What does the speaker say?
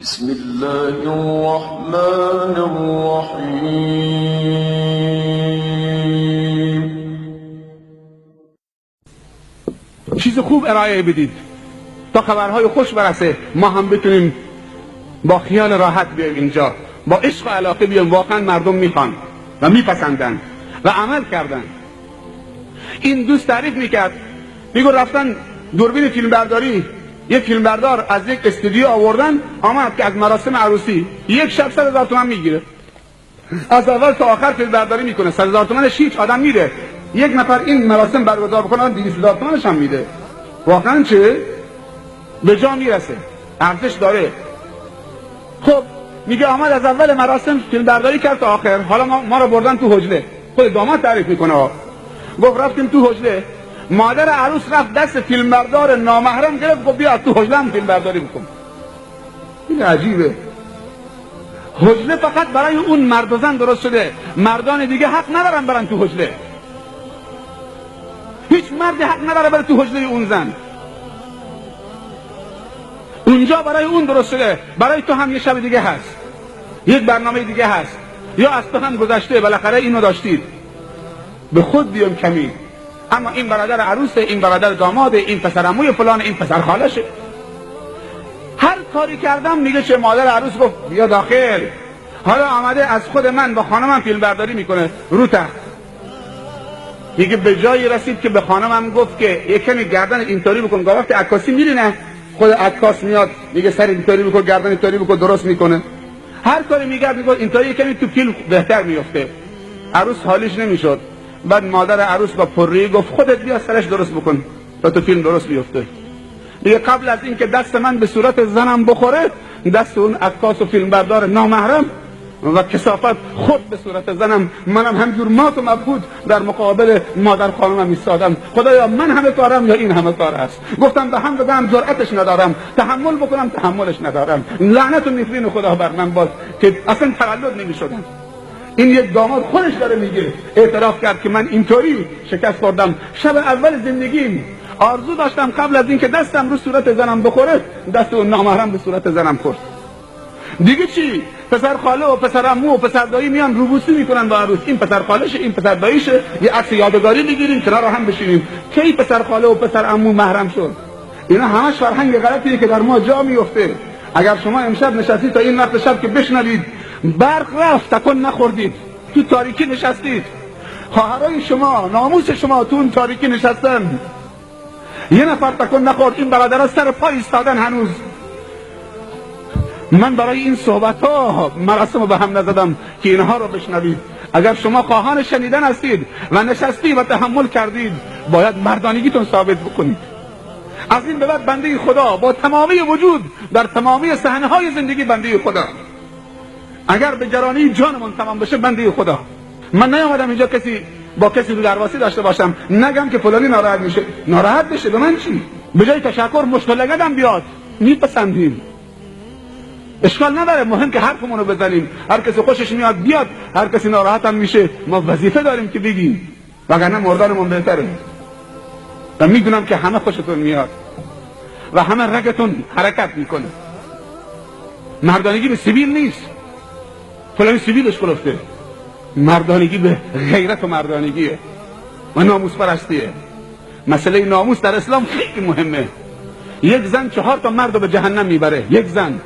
بسم الله الرحمن الرحیم. چیز خوب ارائه بدید تا خبرهای خوش برسه، ما هم بتونیم با خیال راحت بیایم اینجا، با عشق و علاقه بیایم. واقعا مردم میخوان و میپسندن و عمل کردن. این دوست تعریف میکرد، میگو رفتن دوربین فیلم برداری، یک فیلم بردار از یک استودیو آوردن، آمد که از مراسم عروسی یک شب 100,000 تومان میگیره، از اول تا آخر فیلم برداری میکنه. 100,000 تومانش هیچ، آدم میره یک نفر این مراسم برگزار بکنه 200,000 تومانش هم میده. واقعا چه به جا میرسه، ارزش داره. خب میگه آمد از اول مراسم فیلم برداری کرد تا آخر، حالا ما رو بردن تو حجله. خود داماد تعریف میکنه، گفت رفتیم تو حجله، مادر عروس رفت دست فیلم بردار نامحرم گرفت، گفت بیا تو حجله هم فیلم برداری بکن. این عجیبه، حجله فقط برای اون مرد و زن درست شده، مردان دیگه حق ندارن برن تو حجله. هیچ مردی حق نداره بره تو حجله اون زن. اونجا برای اون درست شده، برای تو هم یه شب دیگه هست، یک برنامه دیگه هست، یا از تو هم گذشته، بالاخره اینو داشتید. به خود بیام کمی. اما این برادر عروسه، این برادر داماده، این پسر عموی فلان، این پسر خالشه. هر کاری کردم میگه چه مادر عروس گفت بیا داخل. حالا آمده از خود من با خانمم فیلم برداری میکنه رو تخت. میگه به جایی رسید که به خانمم گفت که یکمی گردن اینطوری بکن. وقتی عکاسی میری نه، خود عکاس میاد میگه سر اینطوری بکن، گردن اینطوری بکن، درست میکنه. هر کاری میگه میگه اینطوری یکمی تو فیلم بهتر میفته. عروس حالیش نمیشد. بعد مادر عروس با پرری گفت خودت بیا سرش درست بکن تا تو فیلم درست بیفته. دیگه قبل از این که دست من به صورت زنم بخوره، دست اون عکاس و فیلم بردار نامحرم و کثافت خود به صورت زنم، منم همجور مات و مبهوت در مقابل مادر خانمم ایستادم. خدایا من همه کارم یا این همه کار است؟ گفتم به هم بدم، جرأتش ندارم، تحمل بکنم تحملش ندارم. لعنت و نفرین خدا بر من باد که اصلا تولد نمیشدم. این یک داماد خودش داره میگه، اعتراف کرد که من اینطوری شکست خوردم. شب اول زندگیم آرزو داشتم قبل از اینکه دستم رو صورت زنم بخوره، دست اون نامحرم به صورت زنم خورد. دیگه چی؟ پسر خاله و پسر عمو و پسر دایی میان روبوسی میکنن با عروس، این پسر خالشه، این پسر داییشه، یه عکس یادگاری میگیریم کنار هم بشینیم. کی پسر خاله و پسر عمو محرم شد؟ اینا همش فرهنگ غلطیه که در ما جا میفته. اگر شما امشب نشستید تا این وقت شب که بشنوید برق رفت تکون نخوردید، تو تاریکی نشستید، خواهرای شما ناموس شما تو اون تاریکی نشستن، یه نفر تکون نخورد، این برادرها سر پای ایستادن هنوز. من برای این صحبت ها مراسم رو به هم نزدم که اینها رو بشنوید. اگر شما خواهان شنیدن هستید و نشستید و تحمل کردید، باید مردانگیتون ثابت بکنید. از این به بعد بنده خدا با تمامی وجود در تمامی صحنه های زندگی بنده خدا. اگر به گرانی جانمون تمام بشه بنده خدا. من نیامدم اینجا با کسی رو درواسی داشته باشم نگم که فلانی ناراحت میشه، ناراحت بشه به من چی؟ به جای تشکر مشتلگدم بیاد، میپسندیم، اشکال نداره، مهم که حرفمون رو بزنیم. هر کسی خوشش میاد بیاد، هر کسی ناراحت هم میشه ما وظیفه داریم که بگیم، وگرنه مردارمون بهتره. و میدونم که همه خوشتون میاد و همه رگتون حرکت میکنه. مردانگی به سیبیل نیست، فلانی سیبیلش گرفته. مردانگی به غیرت و مردانگیه و ناموس پرستیه. مسئله ناموس در اسلام خیلی مهمه. یک زن 4 تا مرد رو به جهنم میبره، یک زن.